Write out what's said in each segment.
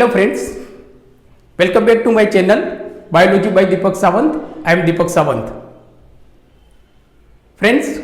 Hello friends, welcome back to my channel Biology by Deepak Sawant. I am Deepak Sawant. Friends,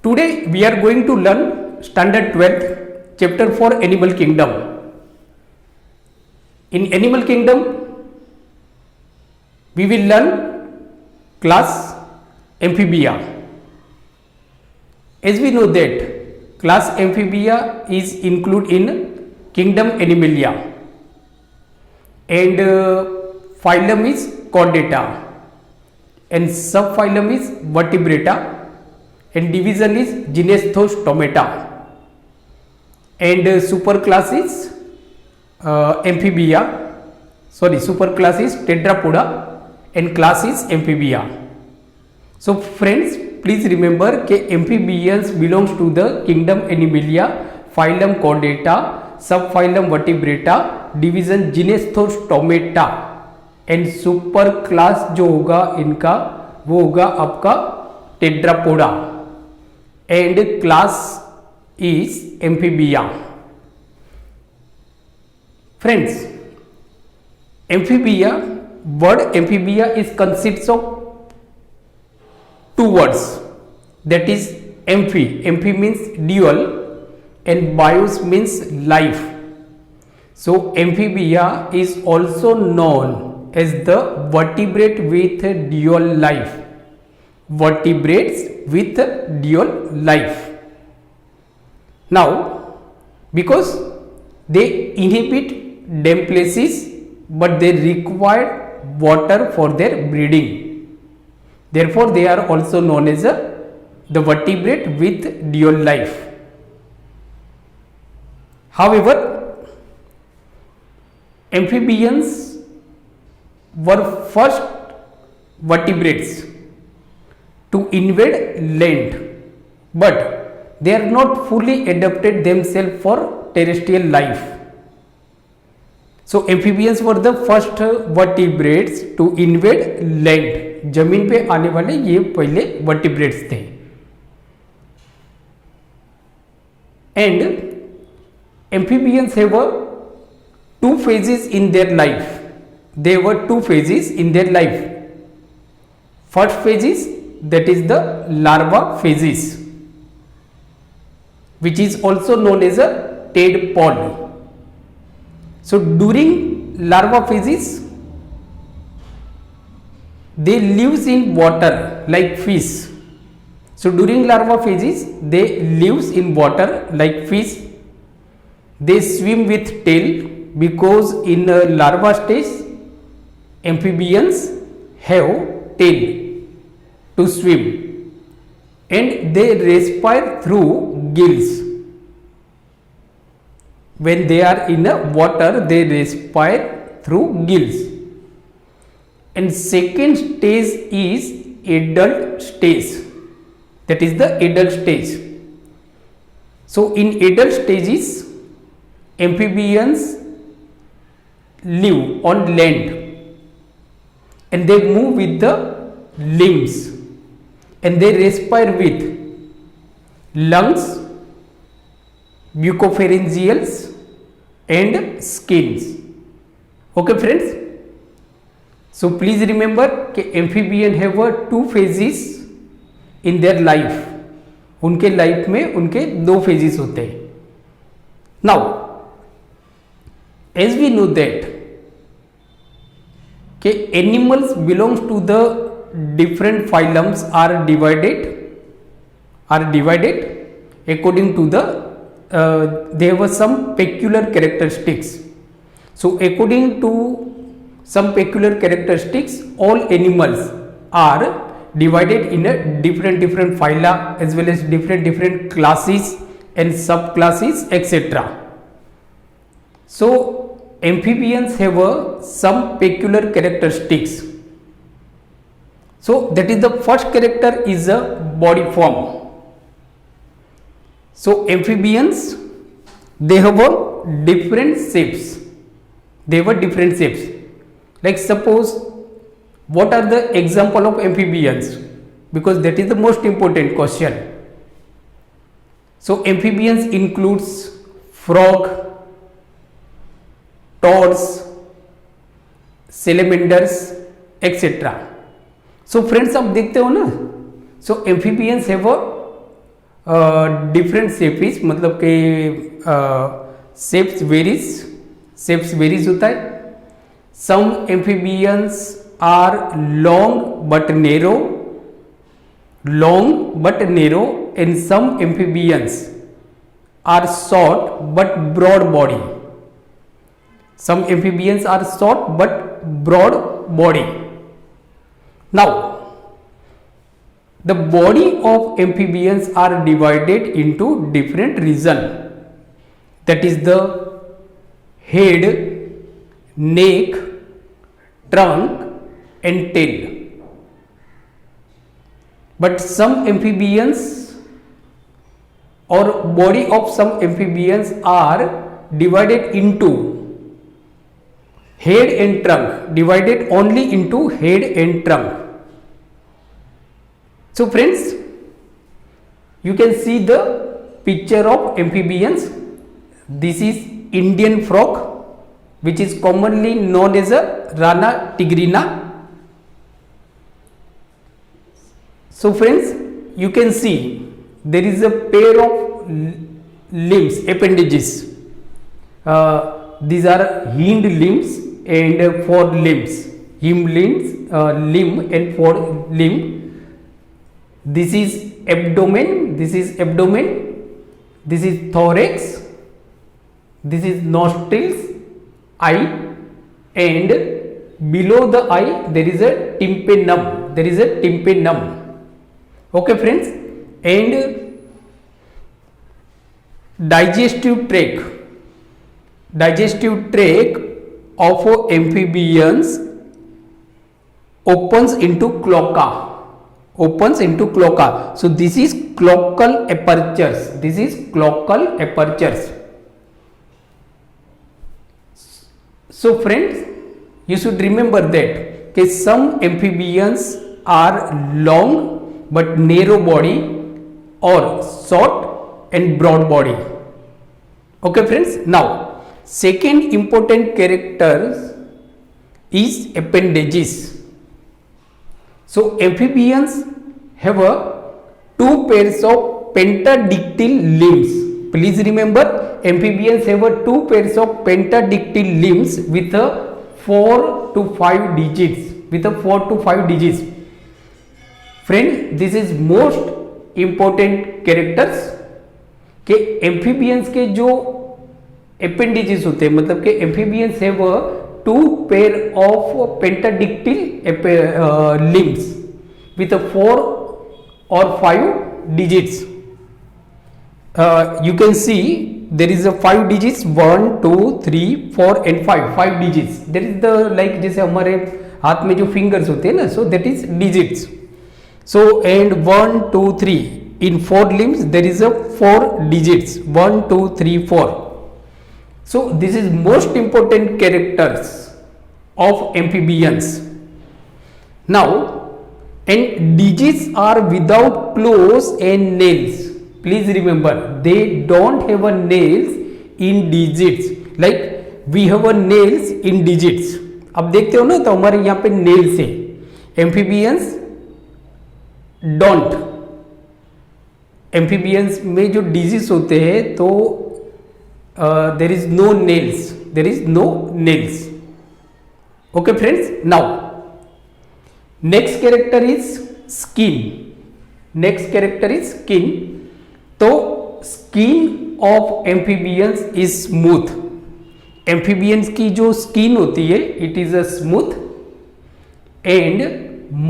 today we are going to learn Standard 12 Chapter 4 Animal Kingdom. In Animal Kingdom, we will learn class Amphibia. As we know that class Amphibia is included in Kingdom Animalia and phylum is Chordata and subphylum is Vertebrata and division is Genusthostomata and superclass is superclass is Tetrapoda and class is Amphibia. So friends, please remember that amphibians belongs to the Kingdom Animalia, phylum Chordata, subphylum Vertebrata, division Gnathostomata and super class जो होगा इनका वो होगा आपका Tetrapoda and class is Amphibia. Friends, Amphibia word Amphibia is consists of two words, that is amphi. Amphi means dual and bios means life. So amphibia is also known as the vertebrate with dual life. Vertebrates with dual life. Now, because they inhabit damp places but they require water for their breeding, therefore they are also known as the vertebrate with dual life. However, amphibians were first vertebrates to invade land, but they are not fully adapted themselves for terrestrial life. So amphibians were the first vertebrates to invade land. जमीन पे आने वाले ये पहले vertebrates थे. And amphibians have two phases in their life. There were two phases in their life. First phase is, that is the larva phases, which is also known as a tadpole. So during larva phases, they lives in water like fish. So during larva phases, they lives in water like fish. They swim with tail because in larva stage amphibians have tail to swim and they respire through gills. When they are in water, they respire through gills. And second stage is adult stage, that is the adult stage. So in adult stages, amphibians live on land and they move with the limbs and they respire with lungs, mucopharyngeals and skins. Okay friends, so please remember कि amphibian have two phases in their life. उनके life में उनके दो phases होते हैं. Now, as we know that animals belongs to the different phylums are divided according to the there were some peculiar characteristics. So according to some peculiar characteristics, all animals are divided in a different phyla as well as different classes and subclasses, etc. So amphibians have some peculiar characteristics. So that is the first character is a body form. So amphibians, they have different shapes. They have different shapes. Like suppose, what are the example of amphibians? Because that is the most important question. So amphibians includes frog, toads, salamanders etcetera. So friends आप देखते हो ना, so amphibians have a different shapes, मतलब कि shapes varies होता है. Some amphibians are long but narrow and some amphibians are short but broad body. Some amphibians are short but broad body. Now the body of amphibians are divided into different region, that is the head, neck, trunk and tail. But some amphibians or body of some amphibians are divided into head and trunk, divided only into head and trunk. So friends, you can see the picture of amphibians. This is Indian frog, which is commonly known as a Rana tigrina. So friends, you can see there is a pair of limbs, appendages. These are hind limbs and forelimbs. Hind limbs, limb and forelimb. This is abdomen. This is thorax. This is nostrils, eye, and below the eye there is a tympanum. Okay friends, and digestive tract of amphibians opens into cloaca. So this is cloacal apertures. So friends, you should remember that some amphibians are long but narrow body or short and broad body. Okay friends, now second important character is appendages. So amphibians have two pairs of pentadactyl limbs. Please remember, amphibians have two pairs of pentadactyl limbs with a 4 to 5 digits. Friend, this is most important characters के amphibians के जो appendages होते हैं, मतलब कि amphibians have two pair of pentadactyl limbs with 4 or 5 digits. You can see there is a 5 digits, 1 2 3 4 and 5 digits. There is the like जैसे हमारे हाथ में जो फिंगर्स होते हैं ना, so that is digits. So and 1 2 3 in 4 limbs there is a 4 digits, 1 2 3 4. So this is most important characters of amphibians. Now, and digits are without claws and nails. Please remember, they don't have a nails in digits like we have a nails in digits. अब देखते हो ना, तो हमारे यहाँ पे nails है. Amphibians don't. Amphibians में जो digits होते हैं तो there is no nails. Okay friends, now next character is skin. तो skin of amphibians is smooth. Amphibians की जो स्किन होती है it is a smooth and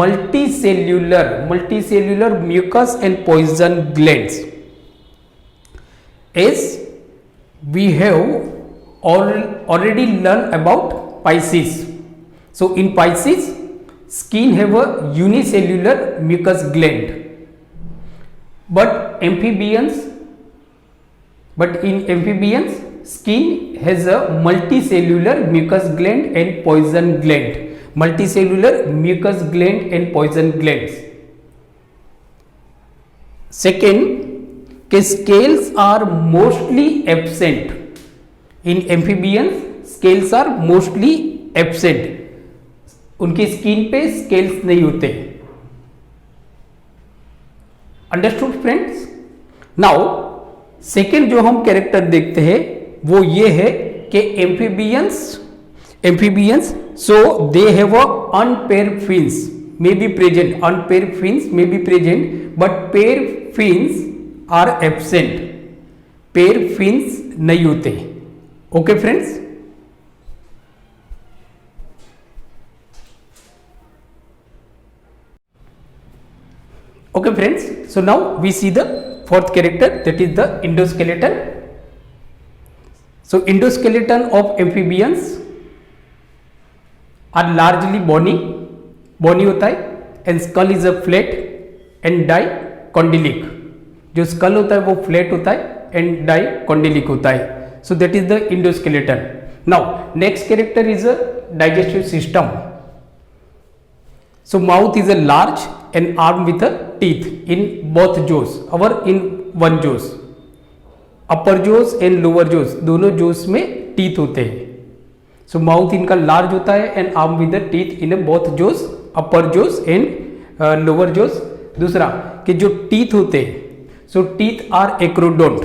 multicellular mucus and poison glands. As we have already learned about Pisces. So in Pisces, skin have a unicellular mucus gland. But in amphibians, skin has a multicellular mucus gland and poison gland. Second, scales are mostly absent. In amphibians, scales are mostly absent, उनकी skin पे scales नहीं होते। Understood friends? Now second जो हम character देखते हैं वो ये है कि amphibians so they have a unpaired fins may be present, unpaired fins may be present but paired fins are absent, paired fins नहीं होते। Okay friends? Okay friends, so now we see the fourth character, that is the endoskeleton. So endoskeleton of amphibians are largely bony होता है, and skull is a flat and dicondylic. जो skull होता है वो flat होता है and dicondylic होता है. So that is the endoskeleton. Now next character is a digestive system. So mouth is a large and armed with a teeth in both jaws or in one jaws. Upper jaws and lower jaws दोनों jaws में teeth होते हैं. So mouth इनका large होता है and armed with the teeth in both jaws, upper jaws and lower jaws. दूसरा कि जो teeth होते हैं, so teeth are acrodont.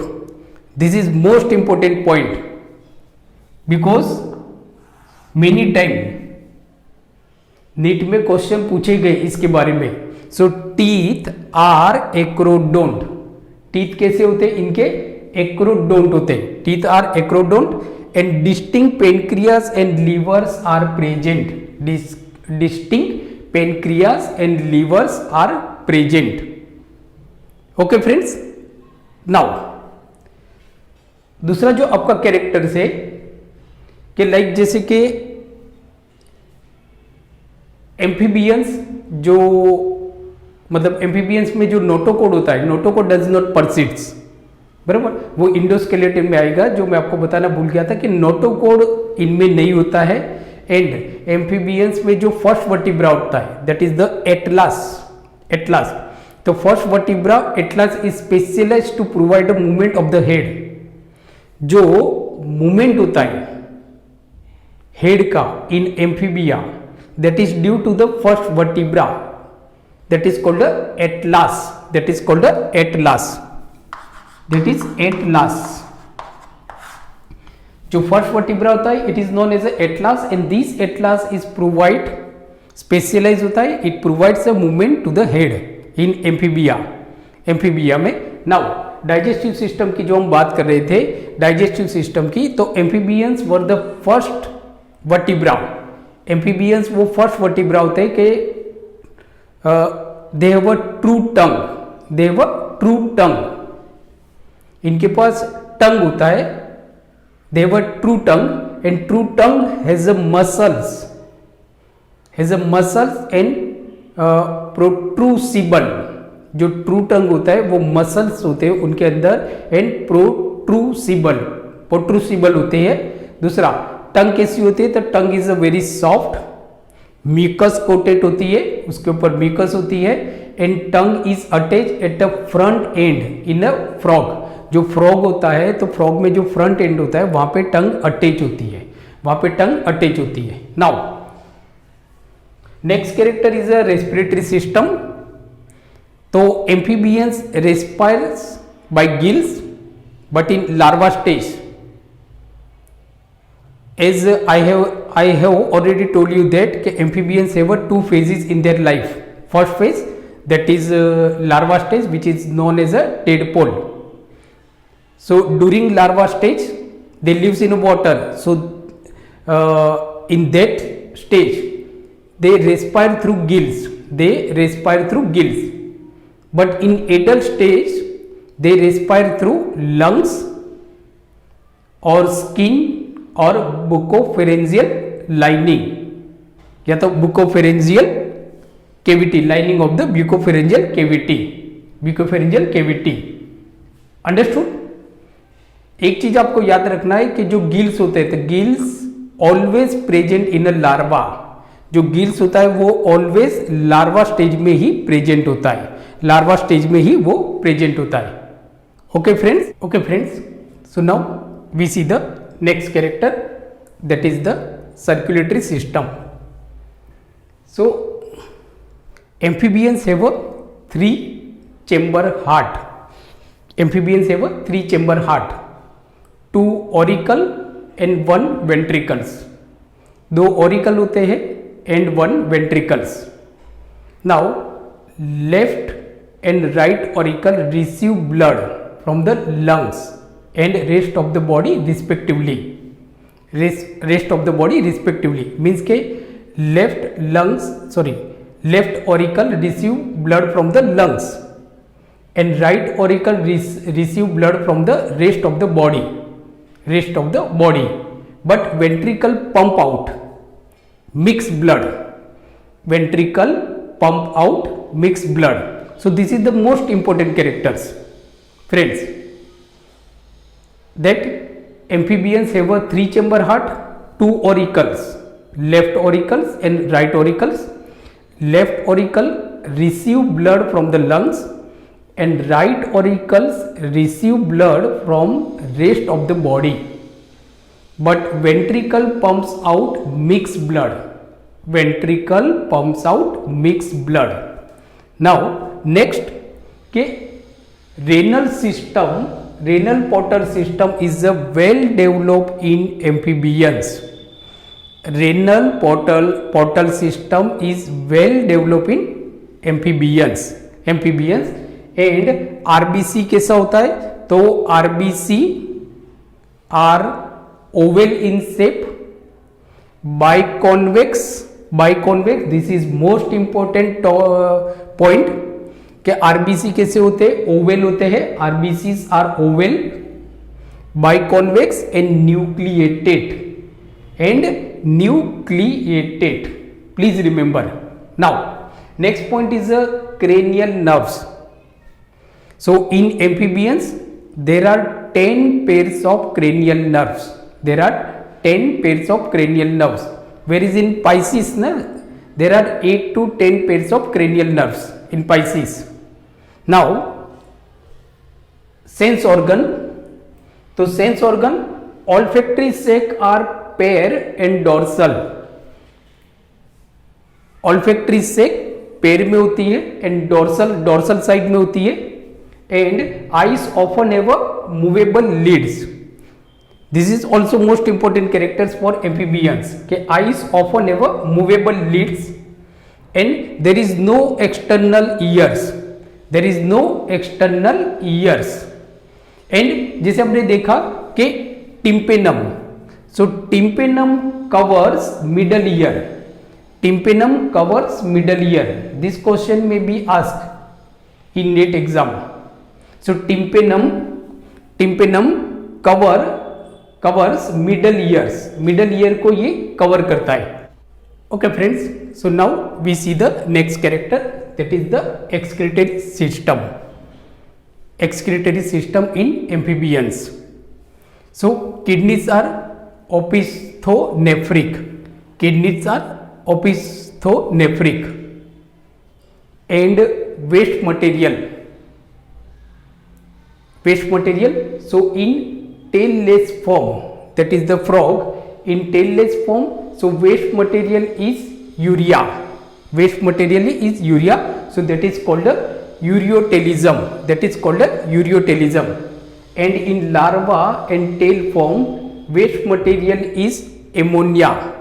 This is most important point because many time NEET में क्वेश्चन पूछे गए इसके बारे में. So teeth are acrodont. Teeth कैसे होते हैं? इनके एक्रोडोंट होते हैं. Teeth are acrodont and distinct pancreas and livers are present. Distinct pancreas and livers are present. Okay friends? Now दूसरा जो आपका कैरेक्टर है कि लाइक जैसे कि एम्फीबियंस जो मतलब एम्फीबियंस में जो नोटोकोड होता है, नोटोकोड डज नॉट परसिस्ट, बराबर, वो इंडोस्केलेटन में आएगा. जो मैं आपको बताना भूल गया था कि नोटोकोड इनमें नहीं होता है. एंड एम्फीबियंस में जो फर्स्ट वर्टिब्रा होता है दैट इज द एटलास. तो first vertebra atlas is specialised to provide a movement of the head. जो मूवमेंट होता है हेड का in amphibia that is due to the first vertebra that is called the atlas. That is called the atlas. That is atlas. जो first vertebra होता है it is known as atlas and this atlas is provide specialise होता है. It provides a movement to the head in amphibia में. Now digestive system की जो हम बात कर रहे थे, डाइजेस्टिव सिस्टम की, तो amphibians were the first vertebra. Amphibians वो फर्स्ट वर्टिब्रा होते हैं कि they have a true tongue. They have a true tongue. इनके पास टंग होता है. They have a true tongue and true tongue has a muscles and protrusible. जो true टंग होता है वो मसल्स होते हैं उनके अंदर एंड प्रोट्रूसिबल होते हैं. दूसरा टंग कैसी होती है? तो tongue is a very soft, mucus coated होती है, उसके ऊपर म्यूकस होती है. And tongue is attach at the front end in a frog. जो फ्रॉग होता है तो फ्रॉग में जो फ्रंट एंड होता है वहां पे टंग अटैच होती है. Now next character is a respiratory system. तो amphibians respires by gills but in larva stage. As I have already told you that amphibians have two phases in their life. First phase, that is larva stage, which is known as a tadpole. So during larva stage they lives in water. So in that stage they respire through gills. But in adult stage they respire through lungs or skin और बुकोफेरेंजियल lining, या तो buccopharyngeal cavity, lining of the buccopharyngeal cavity. Understood? एक चीज आपको याद रखना है कि जो गिल्स होते हैं तो gills always present in a larva. जो गिल्स होता है वो ऑलवेज लार्वा स्टेज में ही प्रेजेंट होता है. Okay friends? So now we see the next character that is the circulatory system. So amphibians have a 3-chamber heart. Amphibians have a 3-chamber heart, 2 auricle and 1 ventricles. 2 auricle होते हैं and 1 ventricles. Now left and right auricle receive blood from the lungs and rest of the body respectively. Rest of the body respectively means के left auricle receive blood from the lungs and right auricle receive blood from the rest of the body. But ventricle pump out mixed blood. Ventricle pump out mixed blood. So this is the most important characters, friends, that amphibians have a 3-chamber heart, 2 auricles, left auricles and right auricles. Left auricle receive blood from the lungs and right auricles receive blood from rest of the body, but ventricle pumps out mixed blood. Now next के renal portal system is a well developed in amphibians. Renal portal system is well developed in amphibians and RBC कैसा होता है? तो RBC are oval in shape, biconvex. This is most important point कि RBC कैसे होते हैं? Oval होते हैं. RBCs are oval, biconvex and nucleated. Please remember. Now next point is cranial nerves. So in amphibians there are 10 pairs of cranial nerves. Whereas in Pisces there are 8 to 10 pairs of cranial nerves in Pisces. Now sense organ. तो sense organ, olfactory sac are pair and dorsal. Olfactory sac पैर में होती है and dorsal side में होती है. And eyes often have a movable lids. This is also most important characters for amphibians. Okay, eyes often have a movable lids and there is no external ears. And जैसे हमने देखा कि tympanum. So tympanum covers middle ear. This question may be asked in NET exam. So tympanum covers middle ears. Middle ear को ये cover करता है. Okay friends, so now we see the next character, that is the excretory system in amphibians. So kidneys are opisthonephric. And waste material. So in tailless form, that is the frog, in tailless form, so waste material is urea. So that is called a ureotelism. And in larva and tail form, waste material is ammonia.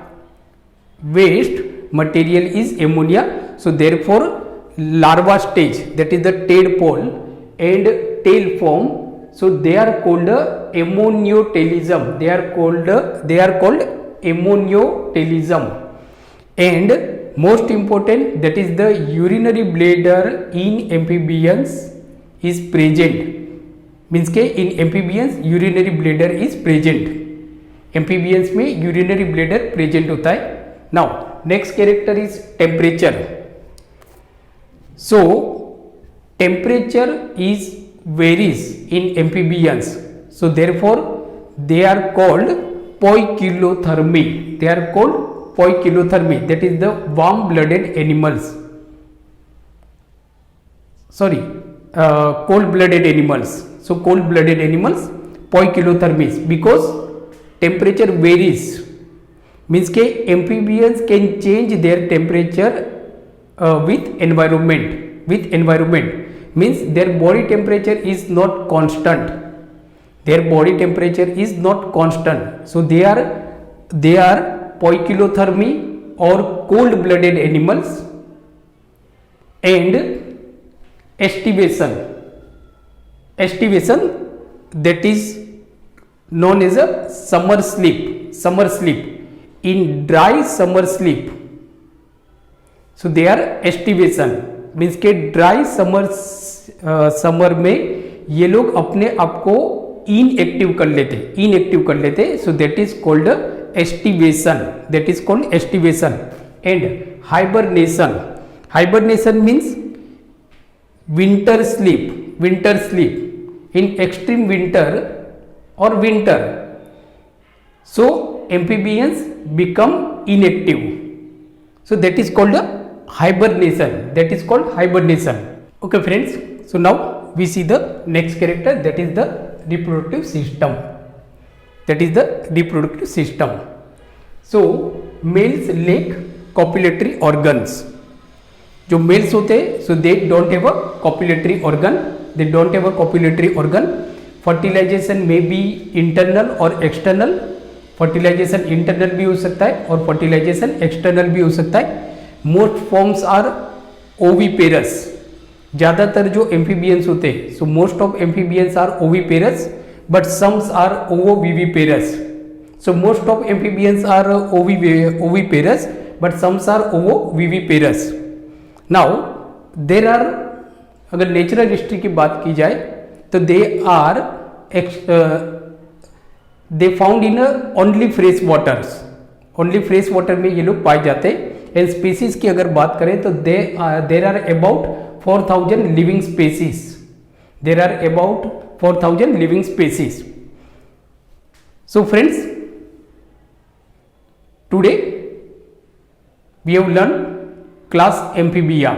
So therefore larva stage, that is the tadpole, and tail form, so they are called ammoniotelism. And most important, that is the urinary bladder in amphibians is present. Means के in amphibians urinary bladder is present. Amphibians में urinary bladder present होता है. Now next character is temperature. So temperature is varies in amphibians. So therefore they are called poikilothermy. That is the warm-blooded animals. Cold-blooded animals. So cold-blooded animals, poikilothermies, because temperature varies means के amphibians can change their temperature with environment means their body temperature is not constant, their body temperature is not constant, so they are poikilothermy or cold blooded animals. And estivation that is known as a summer sleep in dry summer sleep, so they are estivation means के dry summer में ये लोग अपने आप को inactive कर लेते, so that is called estivation. And hibernation means winter sleep in extreme winter और winter, so amphibians become inactive, so that is called hibernation. Okay friends, so now we see the next character, that is the reproductive system. So males lack copulatory organs. जो mails होते हैं, so they don't have a copulatory organ. Fertilization may be internal or external. Fertilisation internal भी हो सकता है और fertilisation external भी हो सकता है. Most forms are oviparous. ज़्यादातर जो एम्फीबियंस होते हैं, so most of amphibians are oviparous but sums are ovoviviparous. So most of amphibians are oviparous but sums are ovoviviparous. Now there are, अगर नेचुरल हिस्ट्री की बात की जाए तो they are they found in only fresh water में ये लोग पाए जाते हैं. एंड स्पीसीज की अगर बात करें तो there are about 4000 living species. So friends, today we have learn class amphibia.